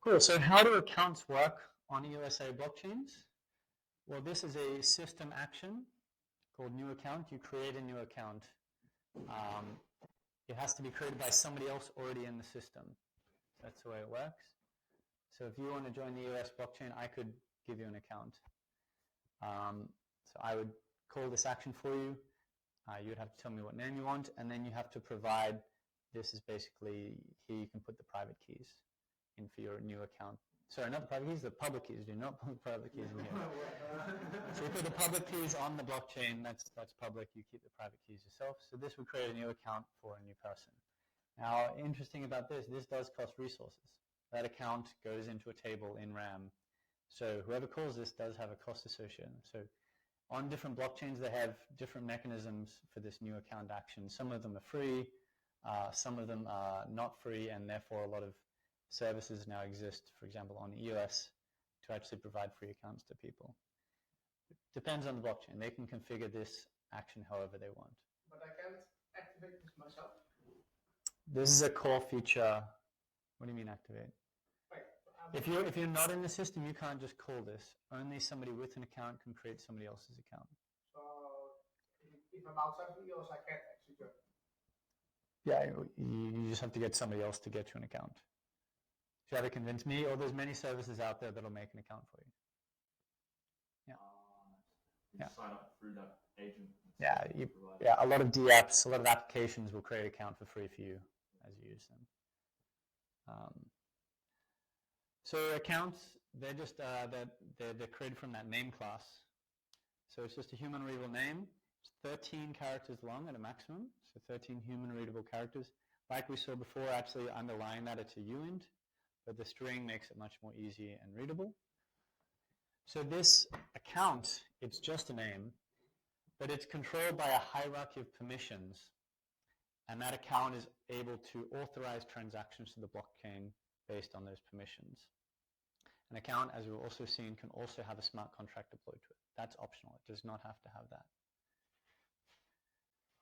Cool. So how do accounts work on EOSA blockchains? Well, this is a system action called new account. You create a new account. It has to be created by somebody else already in the system. That's the way it works. So if you want to join the EOS blockchain, I could give you an account. So I would call this action for you. You would have to tell me what name you want, and then you have to provide, this is basically, here you can put the private keys in for your new account. Sorry, not the private keys, the public keys. Do not put the private keys in here. So you put the public keys on the blockchain, that's public, you keep the private keys yourself. So this would create a new account for a new person. Now, interesting about this does cost resources. That account goes into a table in RAM. So whoever calls this does have a cost associated. So on different blockchains, they have different mechanisms for this new account action. Some of them are free, some of them are not free, and therefore a lot of services now exist, for example, on EOS to actually provide free accounts to people. It depends on the blockchain. They can configure this action however they want. But I can't activate this myself? This is a core feature. What do you mean activate? If you're not in the system, you can't just call this. Only somebody with an account can create somebody else's account. So if I'm outside of EOS, I can't actually join. Yeah, you just have to get somebody else to get you an account. You have to convince me, or there's many services out there that'll make an account for you. Yeah. You sign up through that agent. Yeah, a lot of DApps, a lot of applications will create an account for free for you as you use them. So accounts, they're just they're created from that name class. So it's just a human readable name. It's 13 characters long at a maximum, so 13 human readable characters. Like we saw before, actually underlying that it's a uint, but the string makes it much more easy and readable. So this account, it's just a name, but it's controlled by a hierarchy of permissions, and that account is able to authorize transactions to the blockchain based on those permissions. An account, as we've also seen, can also have a smart contract deployed to it. That's optional. It does not have to have that.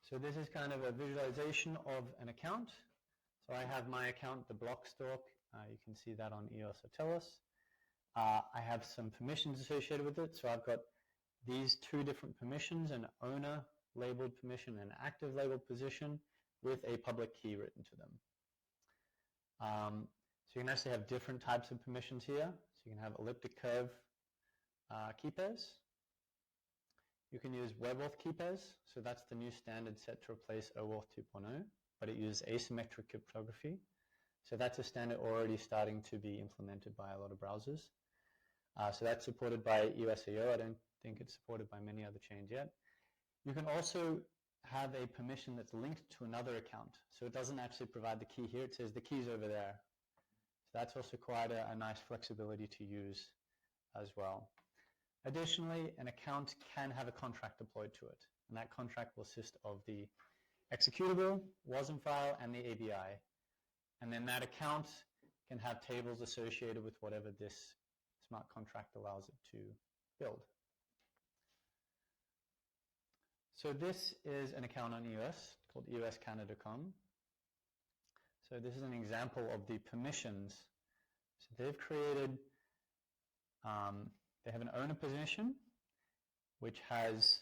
So this is kind of a visualization of an account. So I have my account, the Blockstalk. You can see that on EOS Satellis. I have some permissions associated with it. So I've got these two different permissions, an owner labeled permission and an active labeled position with a public key written to them. So you can actually have different types of permissions here. So you can have elliptic curve key pairs. You can use WebAuth key pairs. So that's the new standard set to replace OAuth 2.0, but it uses asymmetric cryptography. So that's a standard already starting to be implemented by a lot of browsers. So that's supported by EOS.io. I don't think it's supported by many other chains yet. You can also have a permission that's linked to another account. So it doesn't actually provide the key here. It says the key's over there. So that's also quite a nice flexibility to use as well. Additionally, an account can have a contract deployed to it, and that contract will consist of the executable, WASM file, and the ABI. And then that account can have tables associated with whatever this smart contract allows it to build. So this is an account on EOS called EOSCanada.com. So this is an example of the permissions. So they've created, they have an owner position, which has,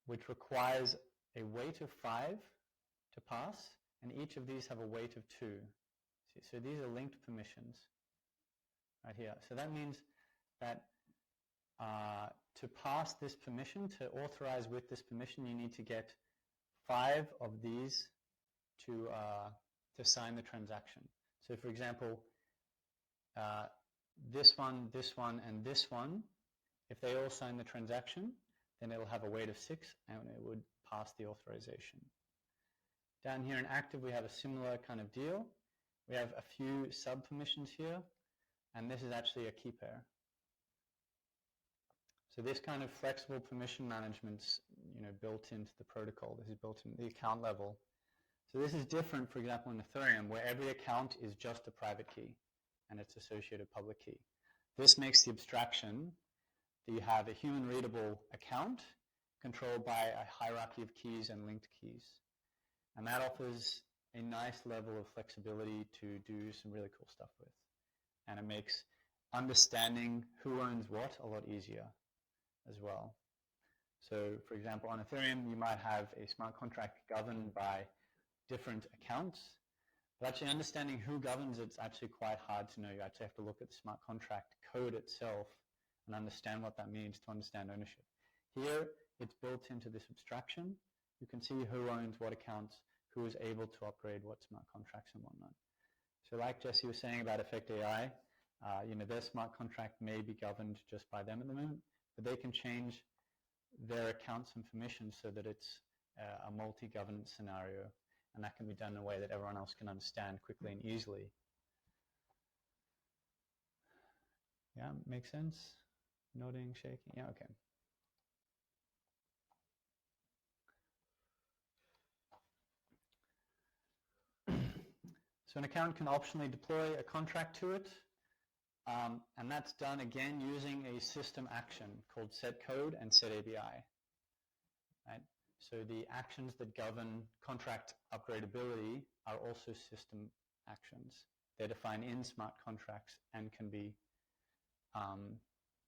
which requires a weight of 5 to pass, and each of these have a weight of 2. So these are linked permissions right here. So that means that to pass this permission, to authorize with this permission, you need to get 5 of these to sign the transaction. So for example, this one, and this one, if they all sign the transaction, then it'll have a weight of 6 and it would pass the authorization. Down here in active, we have a similar kind of deal. We have a few sub-permissions here, and this is actually a key pair. So this kind of flexible permission management's built into the protocol. This is built in the account level. So this is different, for example, in Ethereum, where every account is just a private key and its associated public key. This makes the abstraction that you have a human-readable account controlled by a hierarchy of keys and linked keys. And that offers a nice level of flexibility to do some really cool stuff with. And it makes understanding who owns what a lot easier as well. So for example, on Ethereum, you might have a smart contract governed by different accounts, but actually understanding who governs it's actually quite hard to know. You actually have to look at the smart contract code itself and understand what that means to understand ownership. Here, it's built into this abstraction. You can see who owns what accounts, who is able to upgrade what smart contracts and whatnot. So like Jesse was saying about Effect AI, their smart contract may be governed just by them at the moment, but they can change their accounts and permissions so that it's a multi-governance scenario, and that can be done in a way that everyone else can understand quickly and easily. Yeah, makes sense? Nodding, shaking, yeah, okay. So an account can optionally deploy a contract to it, and that's done again using a system action called setCode and setABI. Right? So the actions that govern contract upgradability are also system actions. They're defined in smart contracts and can be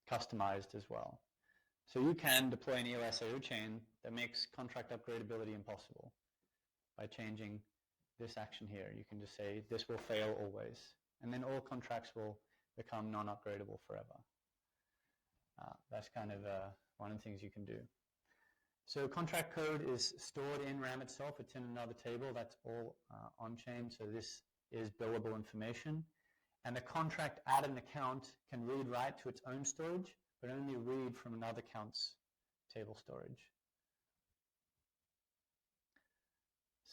customized as well. So you can deploy an EOS IO chain that makes contract upgradability impossible by changing this action here. You can just say this will fail always, and then all contracts will become non-upgradable forever. That's kind of one of the things you can do. So contract code is stored in RAM itself. It's in another table. That's all on-chain, so this is billable information. And the contract at an account can read-write to its own storage, but only read from another account's table storage.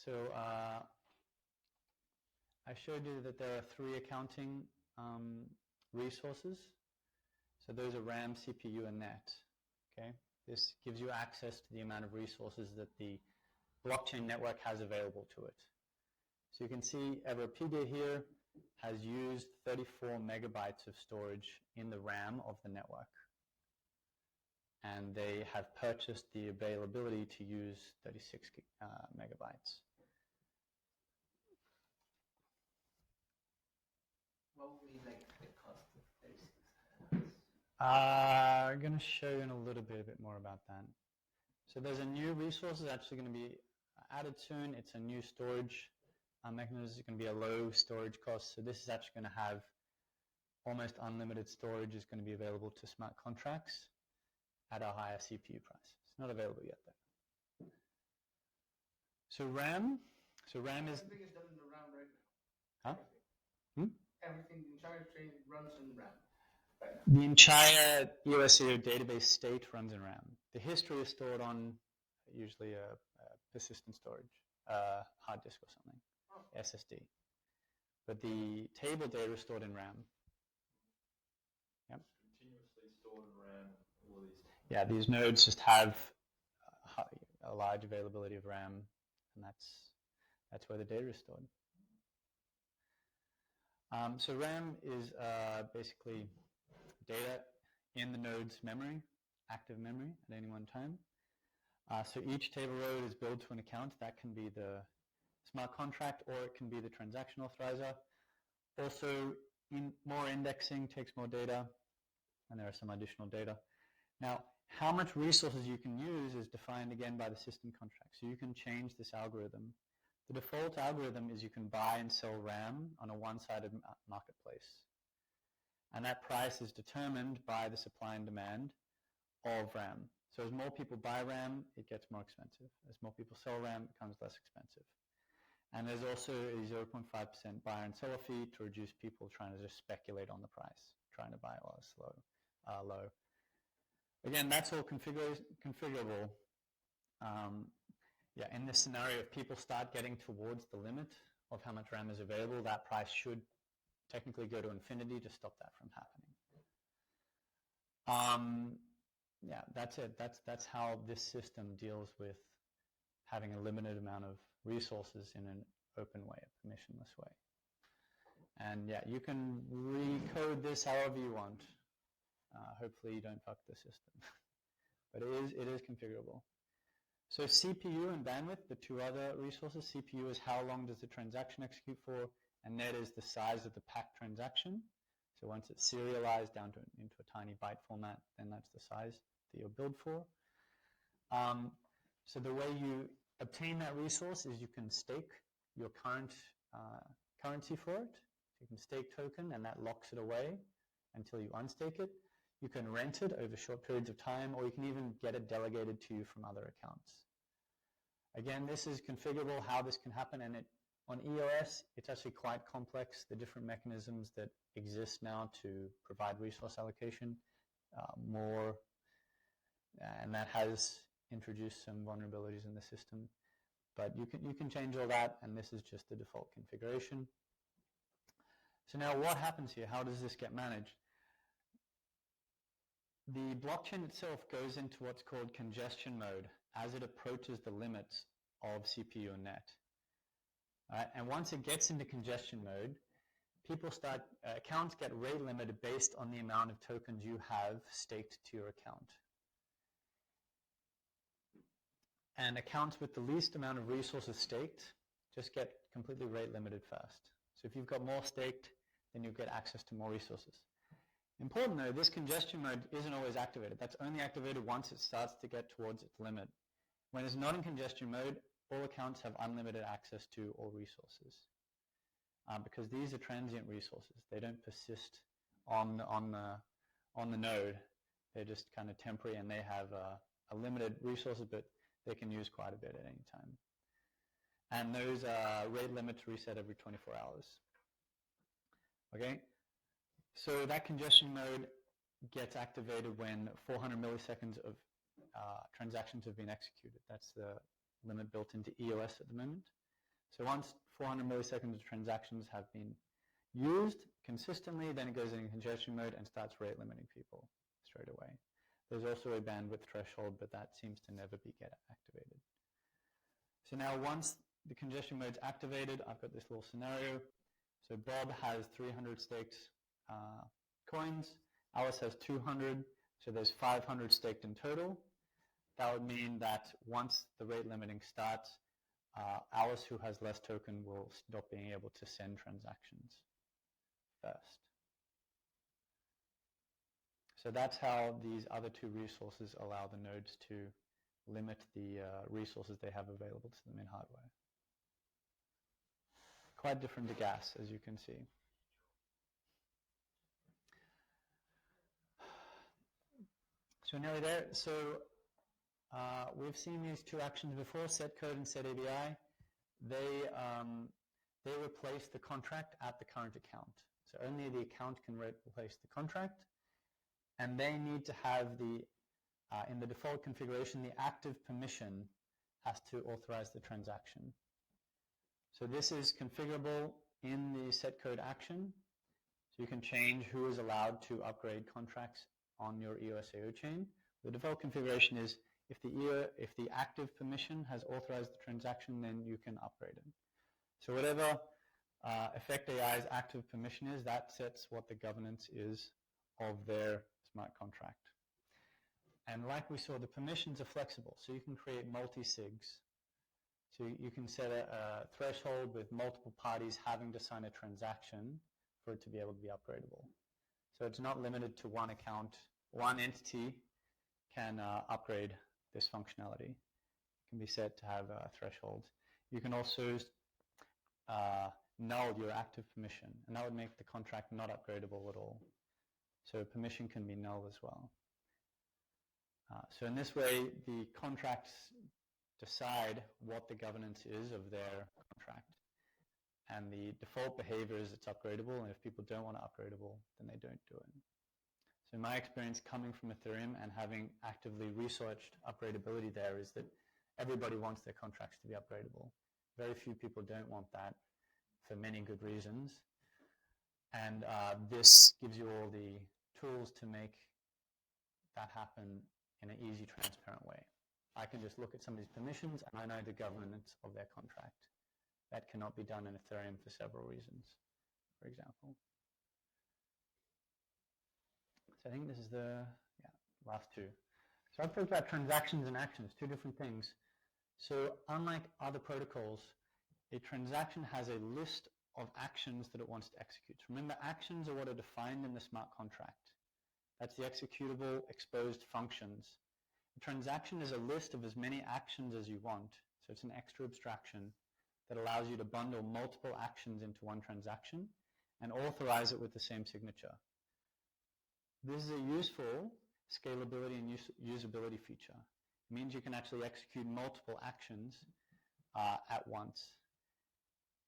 So I showed you that there are 3 accounting resources. So those are RAM, CPU, and NET. Okay? This gives you access to the amount of resources that the blockchain network has available to it. So you can see Everpedia here has used 34 megabytes of storage in the RAM of the network. And they have purchased the availability to use 36 megabytes. What would be like the cost of 36? I'm going to show you in a little bit more about that. So there's a new resource that's actually going to be added soon. It's a new storage mechanism. It's going to be a low storage cost. So this is actually going to have almost unlimited storage is going to be available to smart contracts at a higher CPU price. It's not available yet though. So RAM is... Everything is done in the RAM right now. Huh? Everything, the entire chain runs in RAM. Right now. The entire EOS IO database state runs in RAM. The history is stored on usually a persistent storage, hard disk or something, SSD. But the table data is stored in RAM. Yep. Continuously stored in RAM, all these. Yeah, these nodes just have a large availability of RAM, and that's where the data is stored. So RAM is basically data in the node's memory, active memory at any one time. So each table row is billed to an account. That can be the smart contract or it can be the transaction authorizer. Also, more indexing takes more data, and there are some additional data. Now, how much resources you can use is defined again by the system contract. So you can change this algorithm. The default algorithm is you can buy and sell RAM on a one-sided marketplace. And that price is determined by the supply and demand of RAM. So as more people buy RAM, it gets more expensive. As more people sell RAM, it becomes less expensive. And there's also a 0.5% buyer and seller fee to reduce people trying to just speculate on the price, trying to buy while it's low. Again, that's all configurable. In this scenario, if people start getting towards the limit of how much RAM is available, that price should technically go to infinity to stop that from happening. That's it. That's how this system deals with having a limited amount of resources in an open way, a permissionless way. And you can recode this however you want. Hopefully you don't fuck the system. But it is configurable. So CPU and bandwidth, the two other resources. CPU is how long does the transaction execute for, and net is the size of the packed transaction. So once it's serialized down into a tiny byte format, then that's the size that you'll build for. So the way you obtain that resource is you can stake your current currency for it. You can stake token, and that locks it away until you unstake it. You can rent it over short periods of time, or you can even get it delegated to you from other accounts. Again, this is configurable how this can happen, and on EOS, it's actually quite complex, the different mechanisms that exist now to provide resource allocation and that has introduced some vulnerabilities in the system. But you can change all that, and this is just the default configuration. So now what happens here? How does this get managed? The blockchain itself goes into what's called congestion mode as it approaches the limits of CPU and net. And once it gets into congestion mode, accounts get rate limited based on the amount of tokens you have staked to your account. And accounts with the least amount of resources staked just get completely rate limited first. So if you've got more staked, then you get access to more resources. Important though, this congestion mode isn't always activated. That's only activated once it starts to get towards its limit. When it's not in congestion mode, all accounts have unlimited access to all resources. Because these are transient resources. They don't persist on the node. They're just kind of temporary, and they have a limited resources, but they can use quite a bit at any time. And those rate limits reset every 24 hours. Okay? So that congestion mode gets activated when 400 milliseconds of transactions have been executed. That's the limit built into EOS at the moment. So once 400 milliseconds of transactions have been used consistently, then it goes into congestion mode and starts rate limiting people straight away. There's also a bandwidth threshold, but that seems to never get activated. So now once the congestion mode's activated, I've got this little scenario. So Bob has 300 staked coins. Alice has 200, so there's 500 staked in total. That would mean that once the rate limiting starts, Alice, who has less token, will stop being able to send transactions first. So that's how these other two resources allow the nodes to limit the resources they have available to them in hardware. Quite different to gas, as you can see. So nearly there. So we've seen these two actions before, set code and set ABI. They replace the contract at the current account. So only the account can replace the contract, and they need to have in the default configuration, the active permission has to authorize the transaction. So this is configurable in the set code action. So you can change who is allowed to upgrade contracts on your EOS-AO chain. The default configuration is if the active permission has authorized the transaction, then you can upgrade it. So whatever Effect AI's active permission is, that sets what the governance is of their smart contract. And like we saw, the permissions are flexible, so you can create multi-sigs. So you can set a threshold with multiple parties having to sign a transaction for it to be able to be upgradable. So it's not limited to one account. One entity can upgrade this functionality. It can be set to have thresholds. You can also null your active permission, and that would make the contract not upgradable at all. So permission can be null as well. So in this way, the contracts decide what the governance is of their contract. And the default behavior is it's upgradable, and if people don't want it upgradable, then they don't do it. So in my experience coming from Ethereum and having actively researched upgradability there is that everybody wants their contracts to be upgradable. Very few people don't want that for many good reasons. And this gives you all the tools to make that happen in an easy, transparent way. I can just look at somebody's permissions and I know the governance of their contract. That cannot be done in Ethereum for several reasons, for example. So I think this is the last two. So I've talked about transactions and actions, two different things. So unlike other protocols, a transaction has a list of actions that it wants to execute. Remember, actions are what are defined in the smart contract. That's the executable exposed functions. A transaction is a list of as many actions as you want. So it's an extra abstraction that allows you to bundle multiple actions into one transaction and authorize it with the same signature. This is a useful scalability and usability feature. It means you can actually execute multiple actions at once.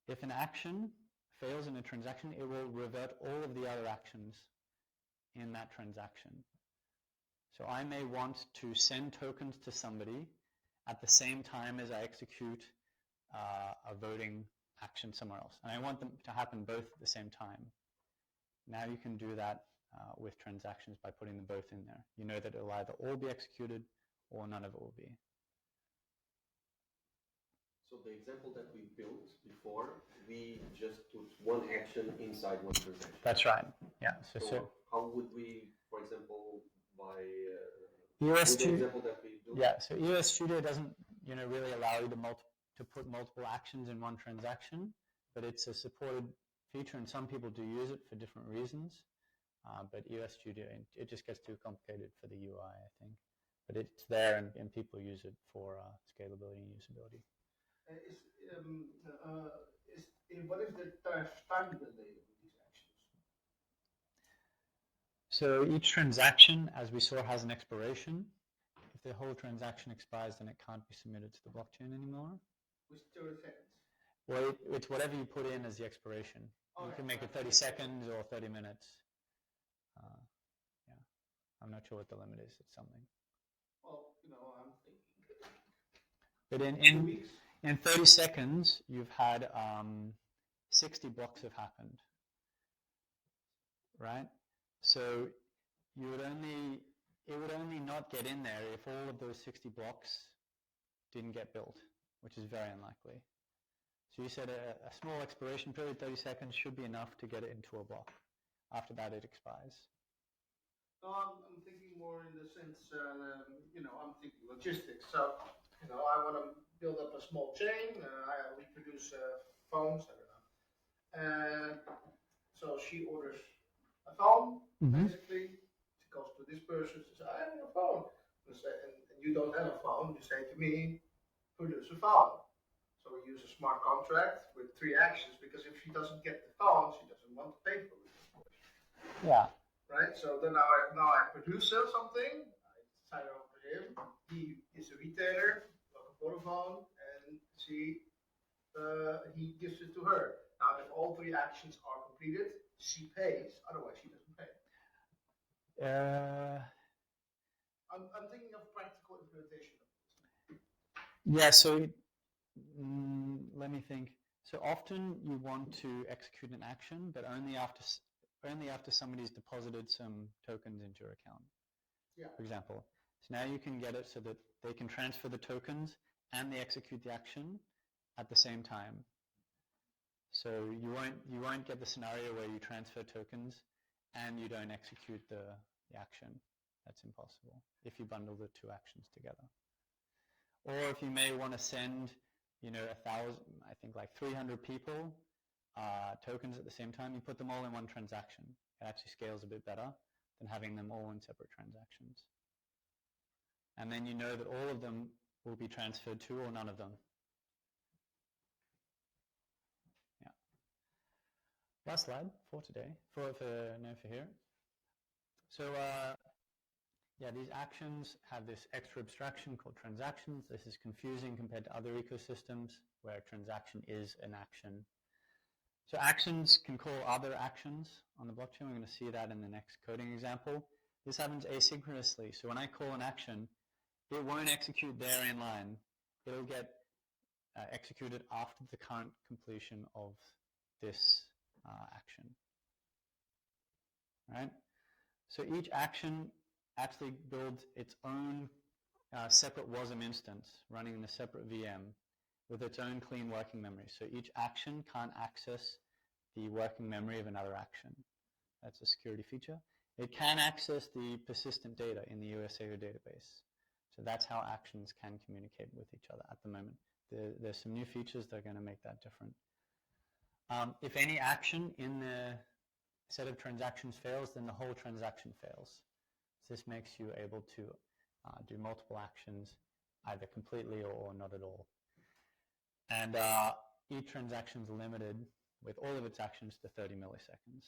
If an action fails in a transaction, it will revert all of the other actions in that transaction. So I may want to send tokens to somebody at the same time as I execute a voting action somewhere else. And I want them to happen both at the same time. Now you can do that with transactions by putting them both in there. You know that it will either all be executed or none of it will be. So the example that we built before, we just put one action inside one transaction. That's right. Yeah. So how would we, for example, by EOS the example that we do? Yeah. So EOS Studio doesn't, really allow you to put multiple actions in one transaction, but it's a supported feature, and some people do use it for different reasons. But EOS Studio, it just gets too complicated for the UI, I think. But it's there, and people use it for scalability and usability. What is the time delay of these actions? So each transaction, as we saw, has an expiration. If the whole transaction expires, then it can't be submitted to the blockchain anymore. With 30 seconds? Well, it's whatever you put in as the expiration. You can make it 30 seconds or 30 minutes. Yeah, I'm not sure what the limit is. It's something. Well, I'm thinking. But 2 weeks? in 30 seconds, you've had 60 blocks have happened, right? So it would only not get in there if all of those 60 blocks didn't get built, which is very unlikely. So you said a small expiration period, 30 seconds, should be enough to get it into a block. After that, it expires. No, I'm thinking more in the sense, I'm thinking logistics. So, I want to build up a small chain. We produce phones, I don't know. And so she orders a phone, basically. She goes to this person, she says, I have a phone. And you don't have a phone, you say to me, produce a phone. So we use a smart contract with 3 actions, because if she doesn't get the phone, she doesn't want to pay for it, of course. Yeah. Right? So then now I produce something, I sign it over to him. He is a retailer, like a Vodafone, and he gives it to her. Now, if all 3 actions are completed, she pays. Otherwise, she doesn't pay. I'm thinking of practical implementation of this. Yeah. So let me think. So often you want to execute an action, but only after somebody's deposited some tokens into your account. Yeah. For example. So now you can get it so that they can transfer the tokens and they execute the action at the same time. So you won't get the scenario where you transfer tokens and you don't execute the action. That's impossible if you bundle the 2 actions together. Or if you may want to send, 1,000, I think like 300 people tokens at the same time, you put them all in one transaction. It actually scales a bit better than having them all in separate transactions. And then you know that all of them will be transferred to or none of them. Yeah. Last slide for today, for here. So these actions have this extra abstraction called transactions. This is confusing compared to other ecosystems where a transaction is an action. So actions can call other actions on the blockchain. We're going to see that in the next coding example. This happens asynchronously. So when I call an action, it won't execute there in line. It'll get executed after the current completion of this action. Right? So each action actually builds its own separate WASM instance running in a separate VM with its own clean working memory. So each action can't access the working memory of another action. That's a security feature. It can access the persistent data in the USAO database. So that's how actions can communicate with each other at the moment. There's some new features that are going to make that different. If any action in the set of transactions fails, then the whole transaction fails. So this makes you able to do multiple actions either completely or not at all. And each transaction is limited with all of its actions to 30 milliseconds.